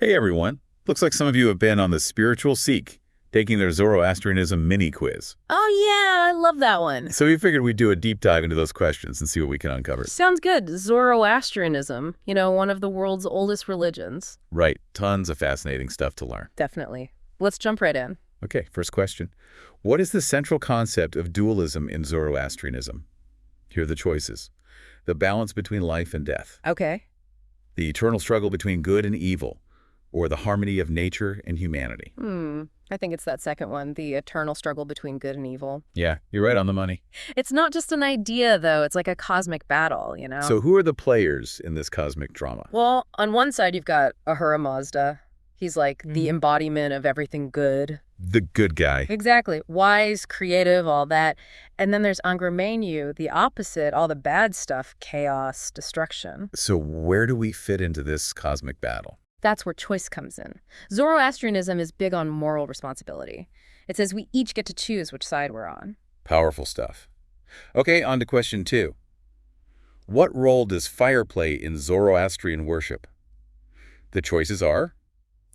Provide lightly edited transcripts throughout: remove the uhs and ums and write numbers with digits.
Hey everyone, looks like some of you have been on the Spiritual Seek, taking their Zoroastrianism mini quiz. Oh yeah, I love that one. So we figured we'd do a deep dive into those questions and see what we can uncover. Sounds good. Zoroastrianism, one of the world's oldest religions. Right, tons of fascinating stuff to learn. Definitely. Let's jump right in. Okay, first question. What is the central concept of dualism in Zoroastrianism? Here are the choices. The balance between life and death. Okay. The eternal struggle between good and evil, or the harmony of nature and humanity. I think it's that second one, the eternal struggle between good and evil. Yeah, you're right on the money. It's not just an idea, though. It's like a cosmic battle, So who are the players in this cosmic drama? Well, on one side, you've got Ahura Mazda. He's like the embodiment of everything good. The good guy. Exactly. Wise, creative, all that. And then there's Angra, the opposite, all the bad stuff, chaos, destruction. So where do we fit into this cosmic battle? That's where choice comes in. Zoroastrianism is big on moral responsibility. It says we each get to choose which side we're on. Powerful stuff. Okay, on to question 2. What role does fire play in Zoroastrian worship? The choices are: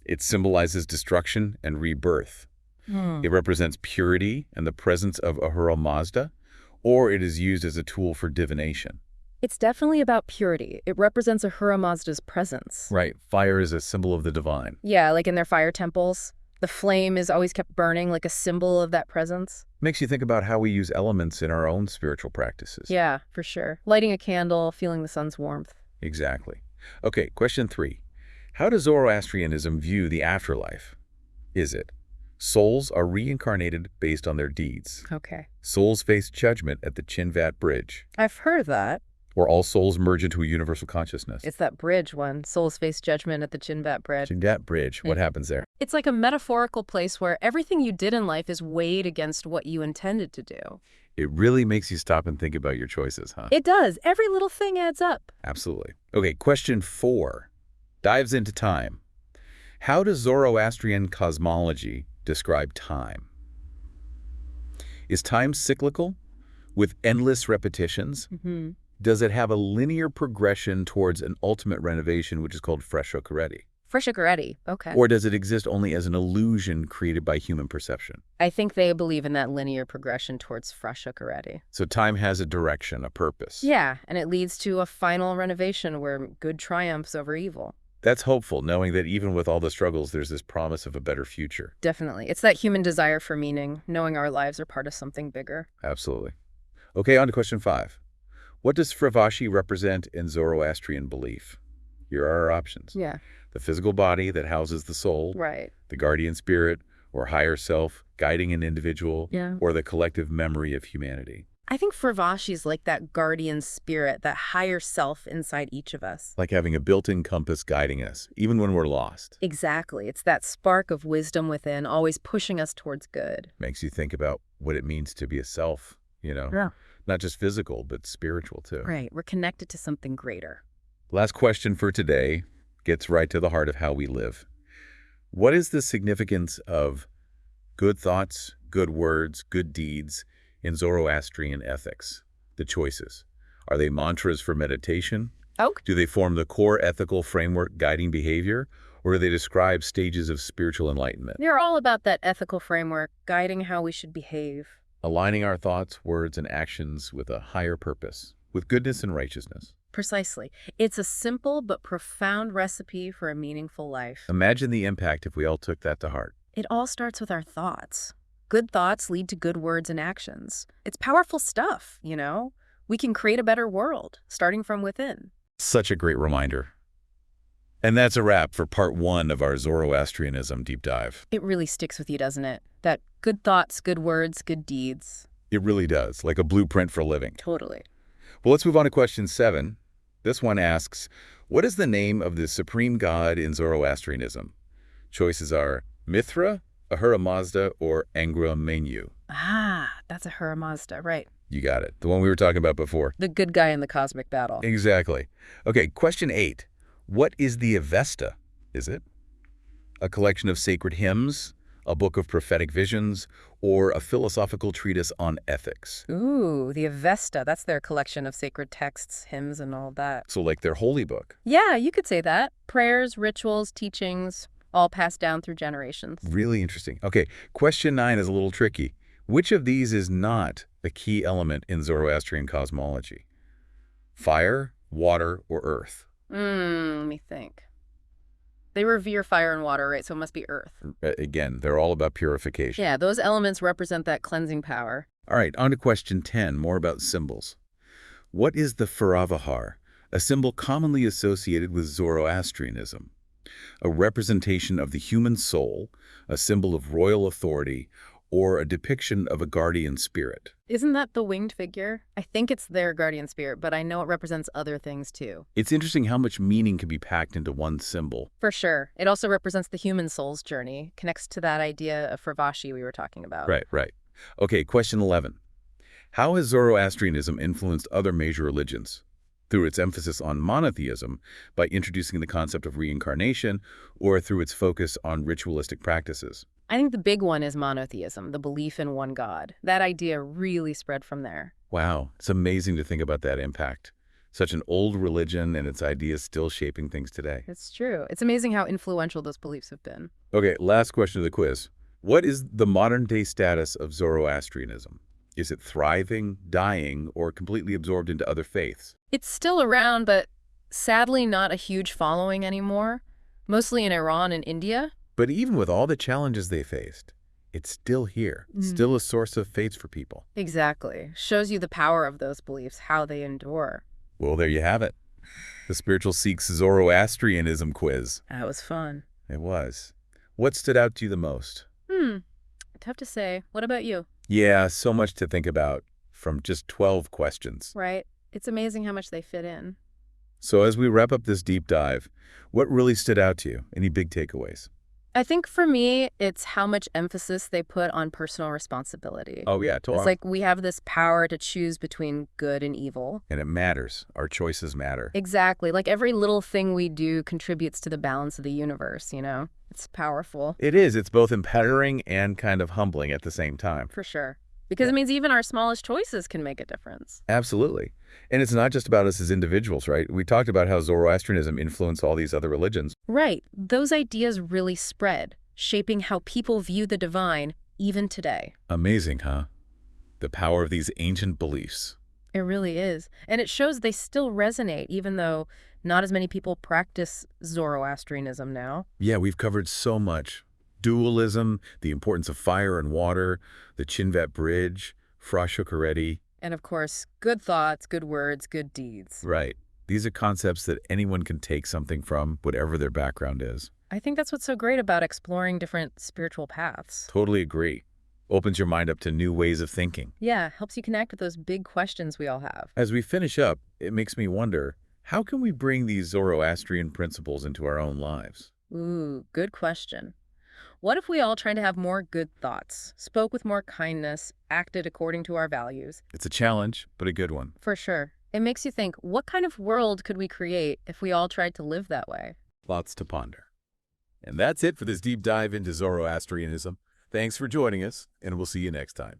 it symbolizes destruction and rebirth. It represents purity and the presence of Ahura Mazda, or it is used as a tool for divination. It's definitely about purity. It represents Ahura Mazda's presence. Right, fire is a symbol of the divine. Yeah, like in their fire temples. The flame is always kept burning, like a symbol of that presence. Makes you think about how we use elements in our own spiritual practices. Yeah, for sure. Lighting a candle, feeling the sun's warmth. Exactly. Okay, question 3. How does Zoroastrianism view the afterlife? Is it: souls are reincarnated based on their deeds? Okay. Souls face judgment at the Chinvat Bridge? I've heard of that. Or all souls merge into a universal consciousness? It's that bridge one. Souls face judgment at the Chinvat Bridge. Chinvat Bridge, what happens there? It's like a metaphorical place where everything you did in life is weighed against what you intended to do. It really makes you stop and think about your choices, huh? It does. Every little thing adds up. Absolutely. Okay, question 4 dives into time. How does Zoroastrian cosmology describe time? Is time cyclical, with endless repetitions? Does it have a linear progression towards an ultimate renovation, which is called Frashokereti? Frashokereti, okay. Or does it exist only as an illusion created by human perception? I think they believe in that linear progression towards Frashokereti. So time has a direction, a purpose. Yeah, and it leads to a final renovation where good triumphs over evil. That's hopeful, knowing that even with all the struggles, there's this promise of a better future. Definitely. It's that human desire for meaning, knowing our lives are part of something bigger. Absolutely. Okay, on to question 5. What does Frashokereti represent in Zoroastrian belief? Here are our options. Yeah. The physical body that houses the soul. Right. The guardian spirit or higher self guiding an individual. Yeah. Or the collective memory of humanity. I think Frashokereti's like that guardian spirit, that higher self inside each of us. Like having a built-in compass guiding us, even when we're lost. Exactly. It's that spark of wisdom within, always pushing us towards good. Makes you think about what it means to be a self, Yeah. Not just physical, but spiritual too. Right. We're connected to something greater. Last question for today gets right to the heart of how we live. What is the significance of good thoughts, good words, good deeds in Zoroastrian ethics? The choices. Are they mantras for meditation? Oh. Do they form the core ethical framework guiding behavior? Or do they describe stages of spiritual enlightenment? They're all about that ethical framework, guiding how we should behave. Aligning our thoughts, words, and actions with a higher purpose, with goodness and righteousness. Precisely. It's a simple but profound recipe for a meaningful life. Imagine the impact if we all took that to heart. It all starts with our thoughts. Good thoughts lead to good words and actions. It's powerful stuff, We can create a better world, starting from within. Such a great reminder. And that's a wrap for part 1 of our Zoroastrianism deep dive. It really sticks with you, doesn't it? That good thoughts, good words, good deeds. It really does, like a blueprint for living. Totally. Well, let's move on to question 7. This one asks, what is the name of the supreme god in Zoroastrianism? Choices are Mithra, Ahura Mazda, or Angra. Ah, that's Ahura Mazda, right. You got it. The one we were talking about before. The good guy in the cosmic battle. Exactly. Okay, question 8. What is the Avesta? Is it a collection of sacred hymns, a book of prophetic visions, or a philosophical treatise on ethics. Ooh, the Avesta, that's their collection of sacred texts, hymns, and all that. So like their holy book. Yeah, you could say that. Prayers, rituals, teachings, all passed down through generations. Really interesting. Okay, question 9 is a little tricky. Which of these is not a key element in Zoroastrian cosmology? Fire, water, or earth? Let me think. They revere fire and water, right? So it must be earth. Again, they're all about purification. Yeah, those elements represent that cleansing power. All right, on to question 10, more about symbols. What is the Frashokereti, a symbol commonly associated with Zoroastrianism? A representation of the human soul, a symbol of royal authority, or a depiction of a guardian spirit? Isn't that the winged figure? I think it's their guardian spirit, but I know it represents other things too. It's interesting how much meaning can be packed into one symbol. For sure. It also represents the human soul's journey, connects to that idea of Fravashi we were talking about. Right. Okay, question 11. How has Zoroastrianism influenced other major religions? Through its emphasis on monotheism, by introducing the concept of reincarnation, or through its focus on ritualistic practices? I think the big one is monotheism, the belief in one God. That idea really spread from there. Wow, it's amazing to think about that impact. Such an old religion and its ideas still shaping things today. It's true. It's amazing how influential those beliefs have been. Okay, last question of the quiz. What is the modern-day status of Zoroastrianism? Is it thriving, dying, or completely absorbed into other faiths? It's still around, but sadly not a huge following anymore, mostly in Iran and India. But even with all the challenges they faced, it's still here, still a source of faith for people. Exactly. Shows you the power of those beliefs, how they endure. Well, there you have it. The Spiritual Seek's Zoroastrianism quiz. That was fun. It was. What stood out to you the most? Tough to say. What about you? Yeah, so much to think about from just 12 questions. Right. It's amazing how much they fit in. So as we wrap up this deep dive, what really stood out to you? Any big takeaways? I think for me, it's how much emphasis they put on personal responsibility. Oh, yeah, totally. It's like we have this power to choose between good and evil. And it matters. Our choices matter. Exactly. Like every little thing we do contributes to the balance of the universe, you know? It's powerful. It is. It's both empowering and kind of humbling at the same time. For sure. Because it means even our smallest choices can make a difference. Absolutely. And it's not just about us as individuals, right? We talked about how Zoroastrianism influenced all these other religions. Right. Those ideas really spread, shaping how people view the divine even today. Amazing, huh? The power of these ancient beliefs. It really is. And it shows they still resonate, even though not as many people practice Zoroastrianism now. Yeah, we've covered so much. Dualism, the importance of fire and water, the Chinvat Bridge, Frashokereti. And of course, good thoughts, good words, good deeds. Right. These are concepts that anyone can take something from, whatever their background is. I think that's what's so great about exploring different spiritual paths. Totally agree. Opens your mind up to new ways of thinking. Yeah, helps you connect with those big questions we all have. As we finish up, it makes me wonder, how can we bring these Zoroastrian principles into our own lives? Ooh, good question. What if we all tried to have more good thoughts, spoke with more kindness, acted according to our values? It's a challenge, but a good one. For sure. It makes you think, what kind of world could we create if we all tried to live that way? Lots to ponder. And that's it for this deep dive into Zoroastrianism. Thanks for joining us, and we'll see you next time.